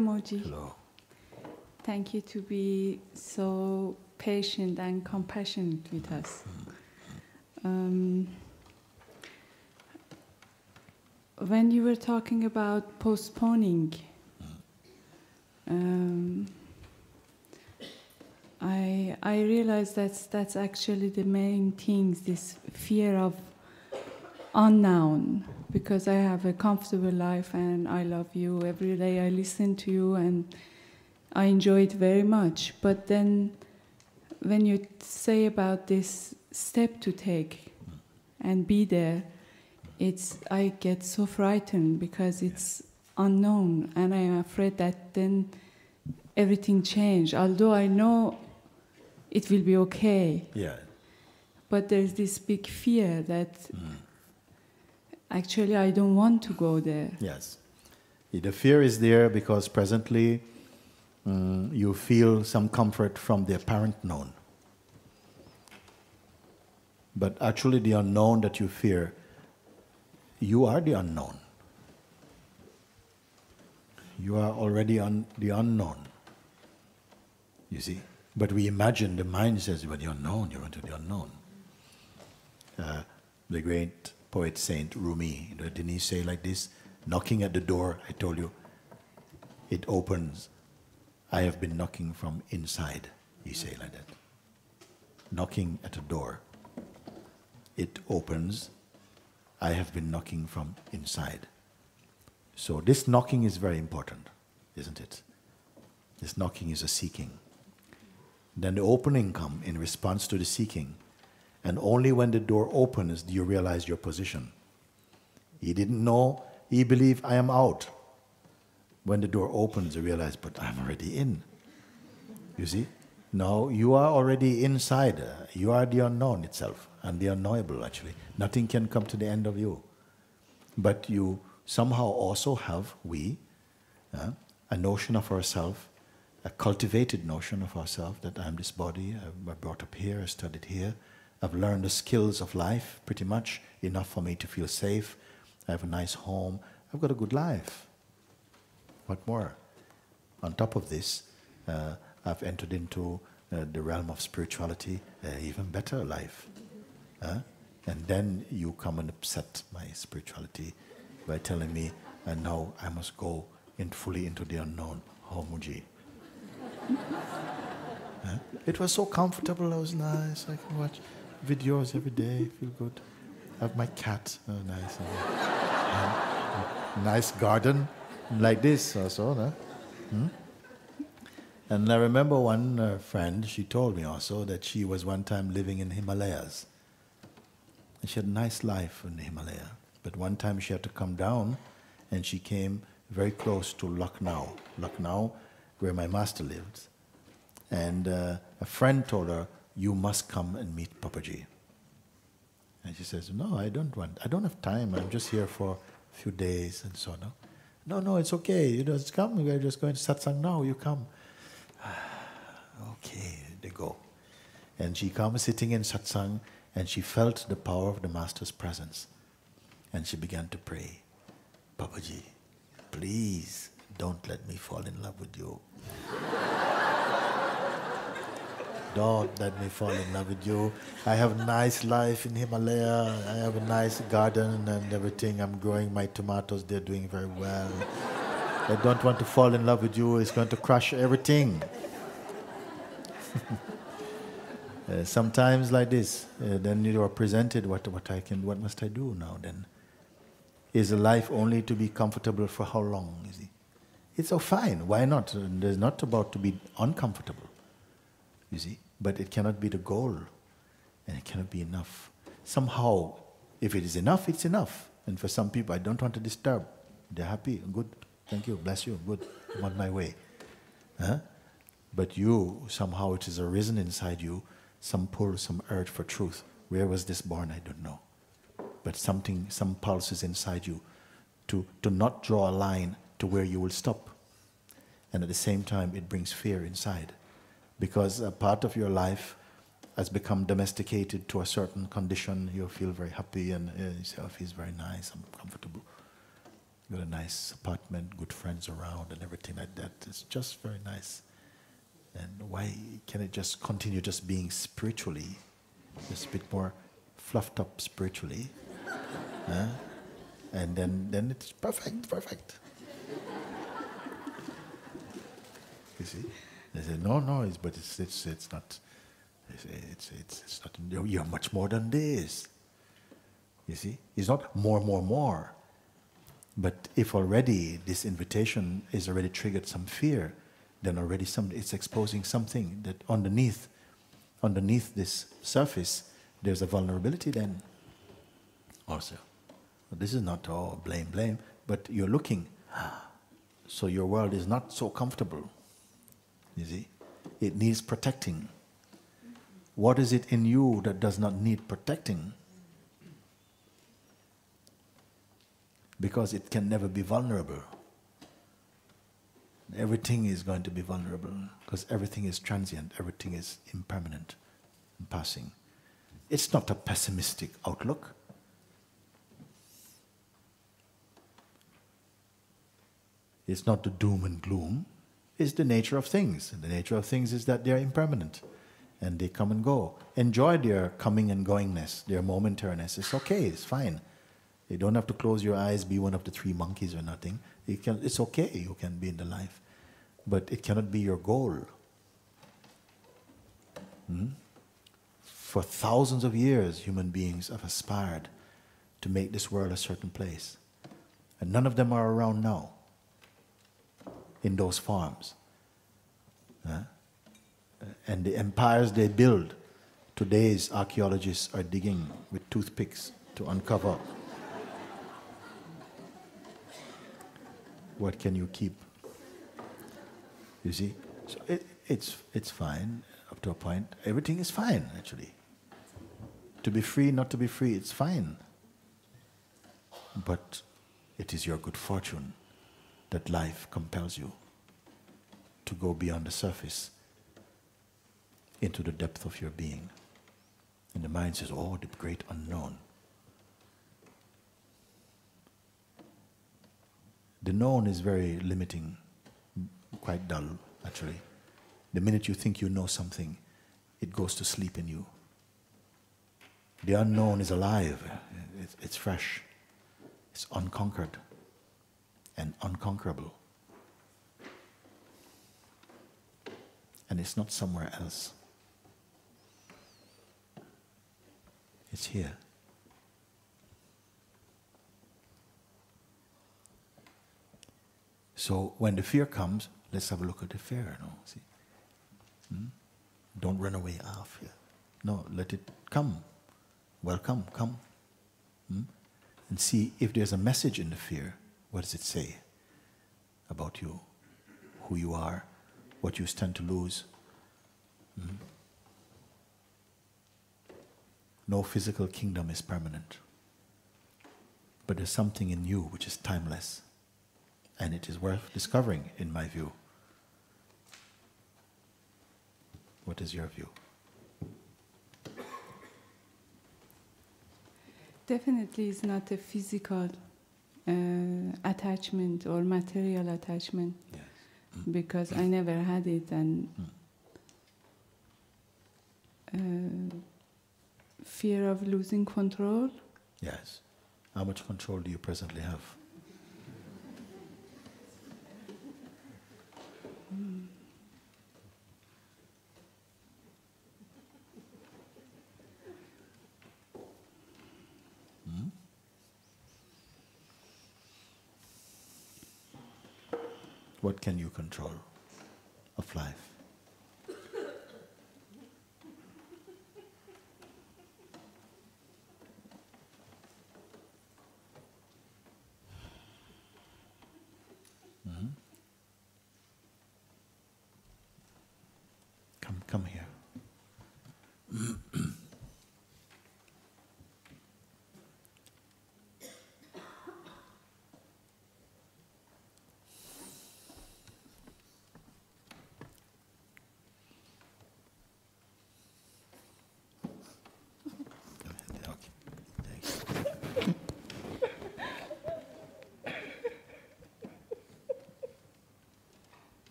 Mooji. Hello. Thank you to be so patient and compassionate with us. When you were talking about postponing, I realized that's actually the main thing, this fear of unknown, because I have a comfortable life and I love you. Every day I listen to you and I enjoy it very much. But then when you say about this step to take and be there, I get so frightened because it's unknown and I am afraid that then everything changes. Although I know it will be okay. Yeah. But there's this big fear that actually I don't want to go there. Yes. The fear is there because presently you feel some comfort from the apparent known. But actually the unknown that you fear, you are the unknown. You are already the unknown. You see? But we imagine, the mind says, well, the unknown, you're into the unknown. The great poet Saint Rumi, didn't he say like this? Knocking at the door, I told you, it opens. I have been knocking from inside, he say like that. Knocking at a door, it opens. I have been knocking from inside. So this knocking is very important, isn't it? This knocking is a seeking. Then the opening comes in response to the seeking. And only when the door opens do you realize your position. He didn't know, he believed, I am out. When the door opens, you realize, but I'm already in. You see? Now you are already inside. You are the unknown itself, and the unknowable actually. Nothing can come to the end of you. But you somehow also have, a notion of ourselves, a cultivated notion of ourselves, that I'm this body, I'm brought up here, I studied here, I've learned the skills of life pretty much, enough for me to feel safe, I have a nice home, I've got a good life. What more? On top of this, I've entered into the realm of spirituality, even better life. And then you come and upset my spirituality by telling me, and now I must go fully into the unknown. Oh, Mooji. It was so comfortable, it was nice, I can watch videos every day, feel good. I have my cat, nice. Nice garden, like this also. No? And I remember one friend, she told me also that she was one time living in Himalayas. And she had a nice life in the Himalaya. But one time she had to come down and she came very close to Lucknow, where my master lived. And a friend told her, you must come and meet Papaji. And she says, no, I don't have time, I'm just here for a few days and so on. No, it's okay, you just come, we're just going to Satsang now, you come. Okay, they go. And she comes sitting in Satsang and she felt the power of the Master's presence. And she began to pray, Papaji, please don't let me fall in love with you. Don't let me fall in love with you. I have a nice life in Himalaya. I have a nice garden and everything. I'm growing my tomatoes. They're doing very well. I don't want to fall in love with you. It's going to crush everything. Sometimes like this, then you are presented, what must I do now then? Is a life only to be comfortable for how long, you see? It's so fine, why not? It's not about to be uncomfortable, you see? But it cannot be the goal, and it cannot be enough. Somehow, if it is enough, it's enough. And for some people, I don't want to disturb. They're happy, good, thank you, bless you, good, I'm on my way. But you, somehow it has arisen inside you, some pull, some urge for truth. Where was this born? I don't know. But something, some pulses inside you to not draw a line to where you will stop. And at the same time, it brings fear inside. Because a part of your life has become domesticated to a certain condition. You feel very happy and yourself is very nice and comfortable. got a nice apartment, good friends around and everything like that. It's just very nice. And why can it just continue just being spiritually, just a bit more fluffed up spiritually? Huh? And then it's perfect. You see? They say, no, but it's not. It's not. You're much more than this. You see, it's not more. But if already this invitation is already triggered some fear, then already it's exposing something that underneath this surface, there's a vulnerability then also. This is not blame, but you're looking. So your world is not so comfortable. You see, it needs protecting. What is it in you that does not need protecting? Because it can never be vulnerable. Everything is going to be vulnerable because everything is transient, everything is impermanent and passing. It's not a pessimistic outlook. It's not the doom and gloom. It's the nature of things. And the nature of things is that they are impermanent and they come and go. Enjoy their coming and goingness, their momentariness. It's okay, it's fine. You don't have to close your eyes, be one of the three monkeys or nothing. It's okay, you can be in the life. But it cannot be your goal. For thousands of years, human beings have aspired to make this world a certain place. And none of them are around now in those forms. And the empires they build, today's archaeologists are digging with toothpicks to uncover. What can you keep? You see? So it's fine up to a point. Everything is fine, actually. To be free, not to be free, it's fine. But it is your good fortune that life compels you to go beyond the surface into the depth of your being. And the mind says, oh, the great unknown. The known is very limiting, quite dull, actually. The minute you think you know something, it goes to sleep in you. The unknown is alive, it's fresh, it's unconquered and unconquerable. And it's not somewhere else. It's here. So when the fear comes, let's have a look at the fear. No, see, don't run away off here. No, let it come. Welcome, come, and see if there's a message in the fear. What does it say about you, who you are, what you stand to lose? No physical kingdom is permanent, but there's something in you which is timeless. And it is worth discovering, in my view. What is your view? Definitely it's not a physical attachment or material attachment. Yes. Because I never had it, and fear of losing control. Yes. How much control do you presently have? What can you control of life? Come here.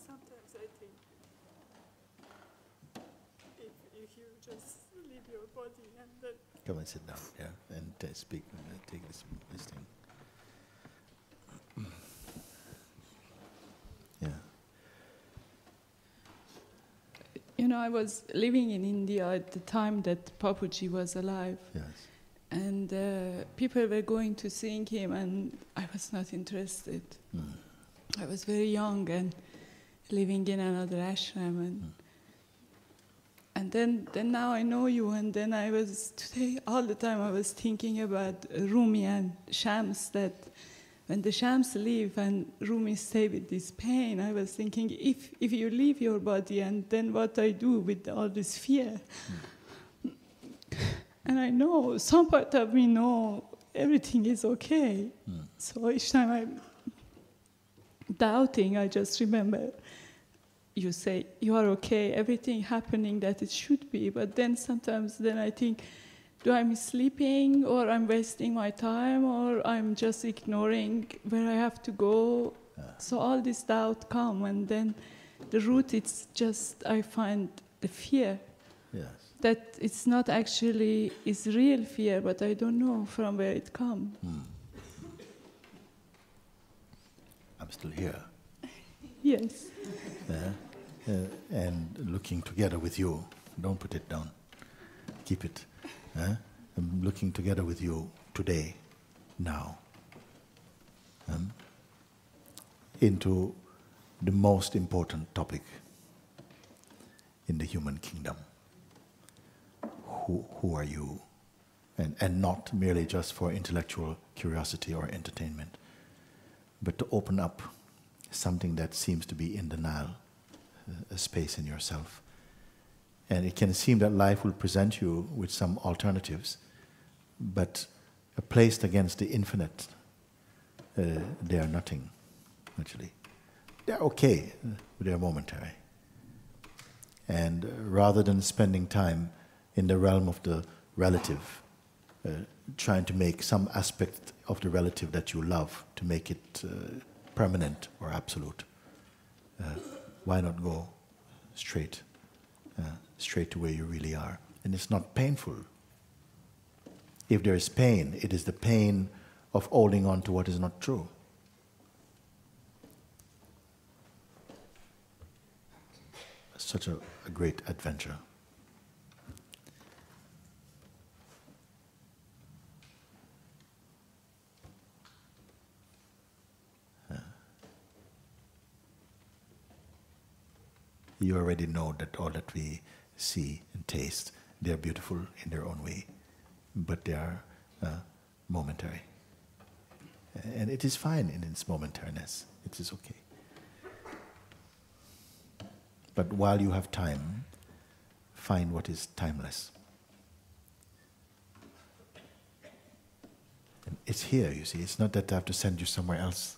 Sometimes I think if you just leave your body and then... Come and sit down, yeah, and speak, take this thing. Yeah. You know, I was living in India at the time that Papuji was alive. Yes. And people were going to sing him, and I was not interested. I was very young and living in another ashram. And then now I know you, and then today all the time I was thinking about Rumi and Shams, that when the Shams leave and Rumi stay with this pain, I was thinking, if you leave your body, and then what I do with all this fear. And I know, some part of me know everything is okay. So each time I'm doubting, I just remember you say, you are okay, everything happening that it should be. But then sometimes I think, do I'm sleeping, or I'm wasting my time, or I'm just ignoring where I have to go? So all this doubt come, and then the root, it's just, I find the fear. Yes. That it's not actually, it's real fear, but I don't know from where it comes. I'm still here. Yes. And looking together with you. Don't put it down. Keep it. I'm looking together with you today, now, into the most important topic in the human kingdom. Who are you? And not merely just for intellectual curiosity or entertainment, but to open up something that seems to be in denial, a space in yourself. And it can seem that life will present you with some alternatives, but placed against the infinite, they are nothing, actually. They're okay, but they're momentary. And rather than spending time in the realm of the relative, trying to make some aspect of the relative that you love, to make it permanent or absolute, why not go straight to where you really are? And it's not painful. If there is pain, it is the pain of holding on to what is not true. Such a great adventure. You already know that all that we see and taste, they are beautiful in their own way, but they are momentary. And it is fine in its momentariness. It is okay. But while you have time, find what is timeless. And it's here, you see. It's not that I have to send you somewhere else.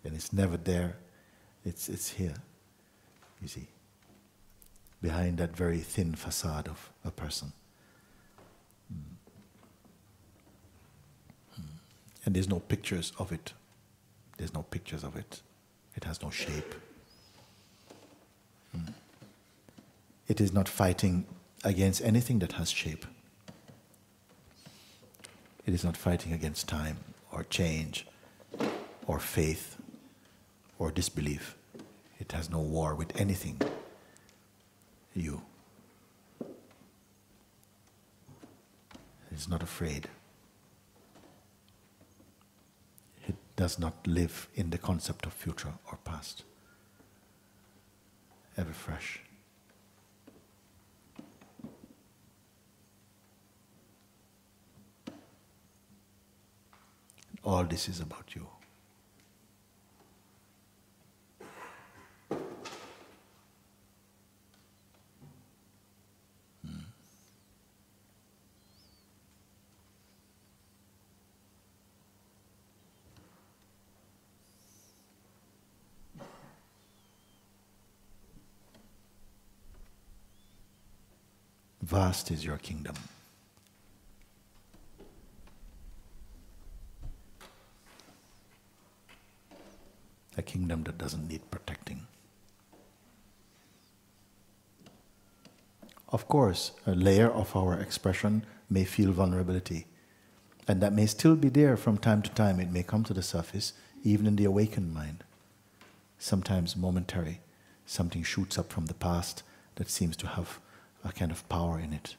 And it's never there. It's here, you see, behind that very thin facade of a person. And there's no pictures of it. There's no pictures of it. It has no shape. It is not fighting against anything that has shape. It is not fighting against time or change or faith or disbelief. It has no war with anything. You. It's not afraid. It does not live in the concept of future or past. Ever fresh. All this is about you. vast is your kingdom. A kingdom that doesn't need protecting. Of course, a layer of our expression may feel vulnerability, and that may still be there from time to time. It may come to the surface, even in the awakened mind. Sometimes momentary, something shoots up from the past that seems to have a kind of power in it.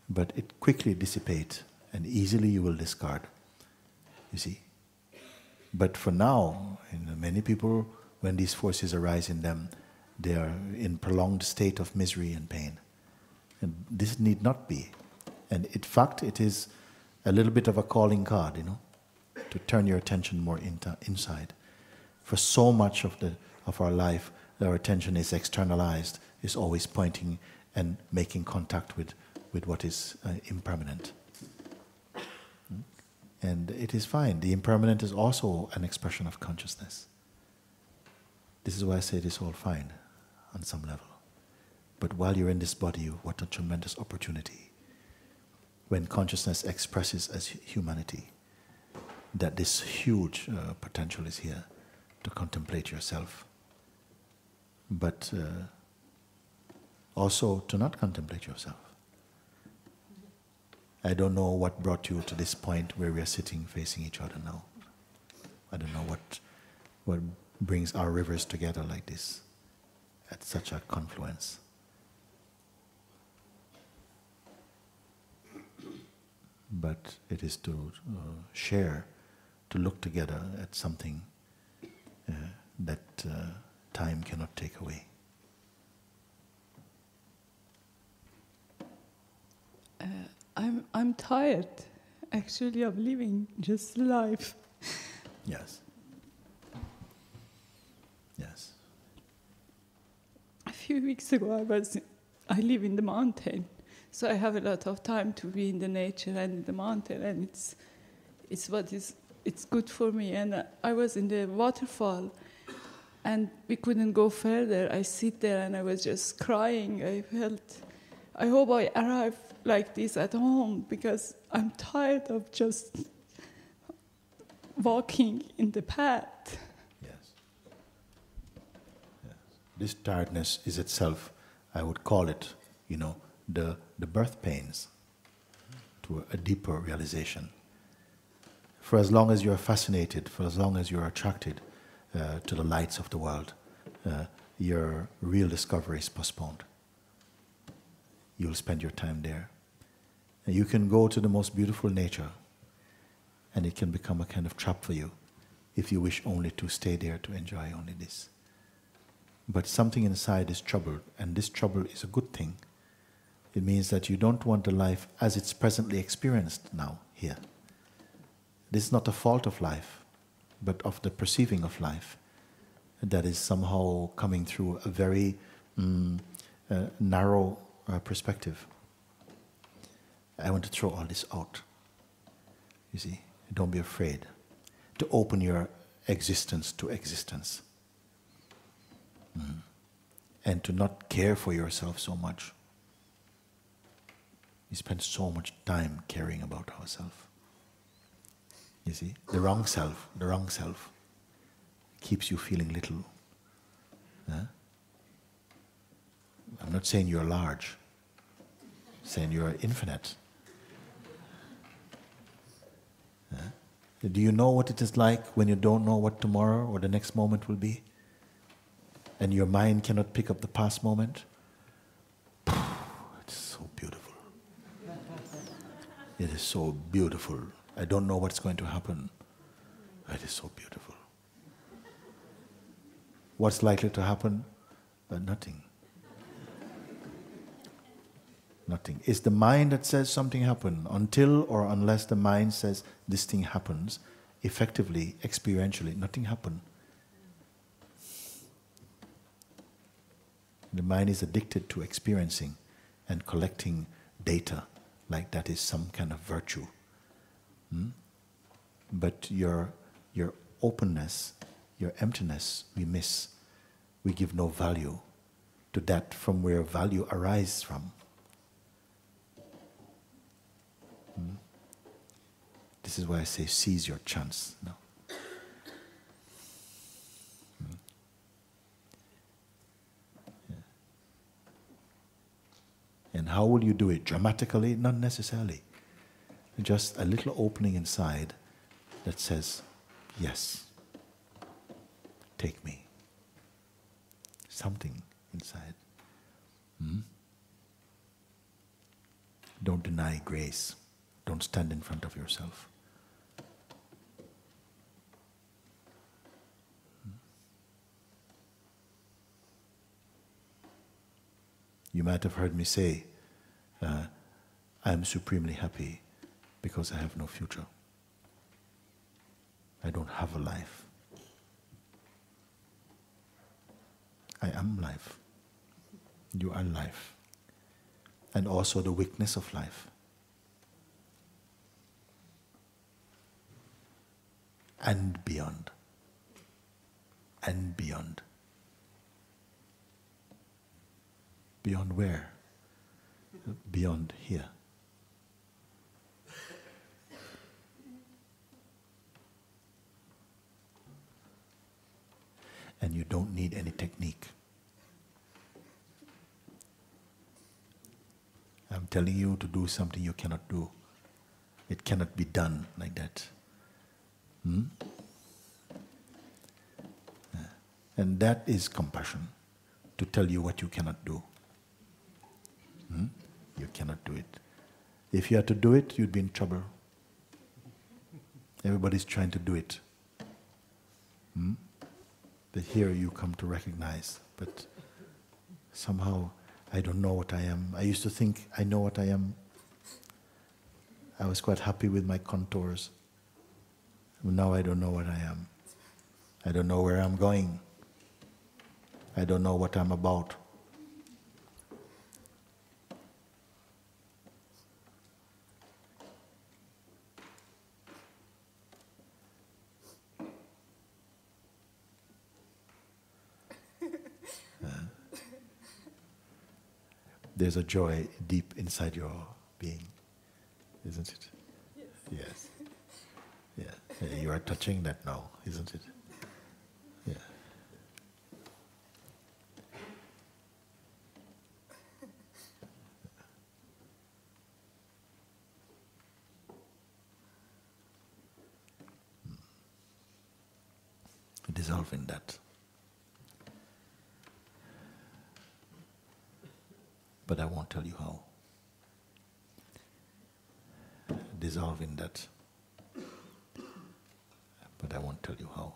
But it quickly dissipates, and easily you will discard. You see? But for now, many people, when these forces arise in them, they are in prolonged state of misery and pain. And this need not be. And in fact, it is a little bit of a calling card, to turn your attention more inside. For so much of our life, our attention is externalized, is always pointing and making contact with what is impermanent. And it is fine. The impermanent is also an expression of consciousness. This is why I say it is all fine, on some level. But while you're in this body, what a tremendous opportunity. When consciousness expresses as humanity, that this huge potential is here to contemplate yourself. But also to not contemplate yourself. I don't know what brought you to this point where we are sitting facing each other now. I don't know what brings our rivers together like this, at such a confluence. But it is to share, to look together at something that time cannot take away. I'm tired, actually, of living just life. Yes. Yes. A few weeks ago, I live in the mountain, so I have a lot of time to be in the nature and in the mountain, and it's good for me. And I was in the waterfall, and we couldn't go further. I sit there and I was just crying. I hope I arrive like this at home, because I'm tired of just walking in the path. Yes. Yes. This tiredness is itself, I would call it, the birth pains to a deeper realization. For as long as you're fascinated, for as long as you're attracted to the lights of the world, your real discovery is postponed. You'll spend your time there. And you can go to the most beautiful nature, and it can become a kind of trap for you if you wish only to stay there to enjoy only this. But something inside is troubled, and this trouble is a good thing. It means that you don't want the life as it's presently experienced now, here. This is not a fault of life, but of the perceiving of life that is somehow coming through a very narrow perspective. I want to throw all this out. You see, don't be afraid to open your existence to existence. And to not care for yourself so much. We spend so much time caring about ourselves. You see, the wrong self keeps you feeling little. I'm not saying you're large, I'm saying you're infinite. Do you know what it is like when you don't know what tomorrow or the next moment will be? And your mind cannot pick up the past moment? It's so beautiful. It is so beautiful. I don't know what's going to happen. It is so beautiful. What's likely to happen? Nothing. Nothing. It's the mind that says something happened. Until or unless the mind says this thing happens, effectively, experientially, nothing happened. The mind is addicted to experiencing and collecting data, like that is some kind of virtue. But your openness, your emptiness, we miss. We give no value to that from where value arises from. This is why I say seize your chance. No? And how will you do it? Dramatically? Not necessarily. Just a little opening inside that says, yes, take me. Something inside. Don't deny grace. Don't stand in front of yourself. You might have heard me say, I am supremely happy because I have no future. I don't have a life. I am life. You are life. And also the weakness of life. And beyond. And beyond. Beyond where? Beyond here. And you don't need any technique. I'm telling you to do something you cannot do. It cannot be done like that. And that is compassion, to tell you what you cannot do. You cannot do it. If you had to do it, you'd be in trouble. Everybody's trying to do it. But here you come to recognize, but somehow I don't know what I am. I used to think I know what I am. I was quite happy with my contours. Now I don't know what I am. I don't know where I'm going. I don't know what I'm about. There's a joy deep inside your being, isn't it? Yes. Yeah. You are touching that now, isn't it? Yeah. Dissolve in that. But I won't tell you how. Dissolve in that. But I won't tell you how.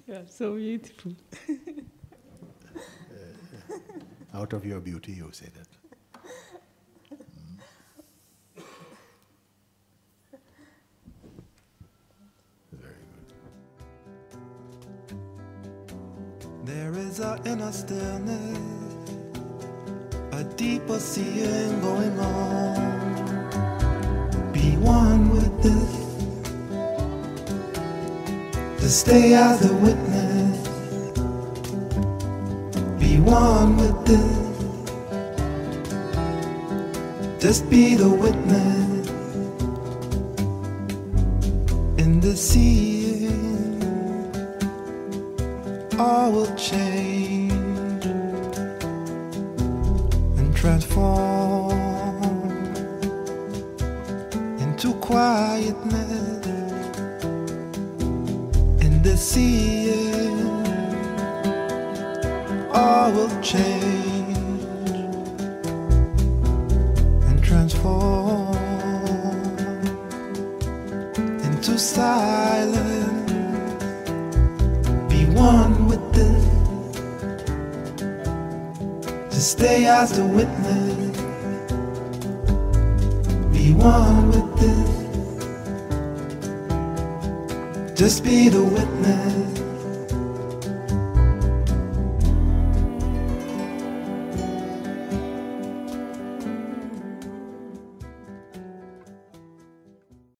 You are so beautiful. Out of your beauty, you say that. There is an inner stillness, a deeper seeing going on. Be one with this, to stay as a witness. Be one with this, just be the witness in the seeing. All will change and transform into quietness in the seeing. All will change and transform into silence. Be one with this, to stay as a witness. Be one with this, just be the witness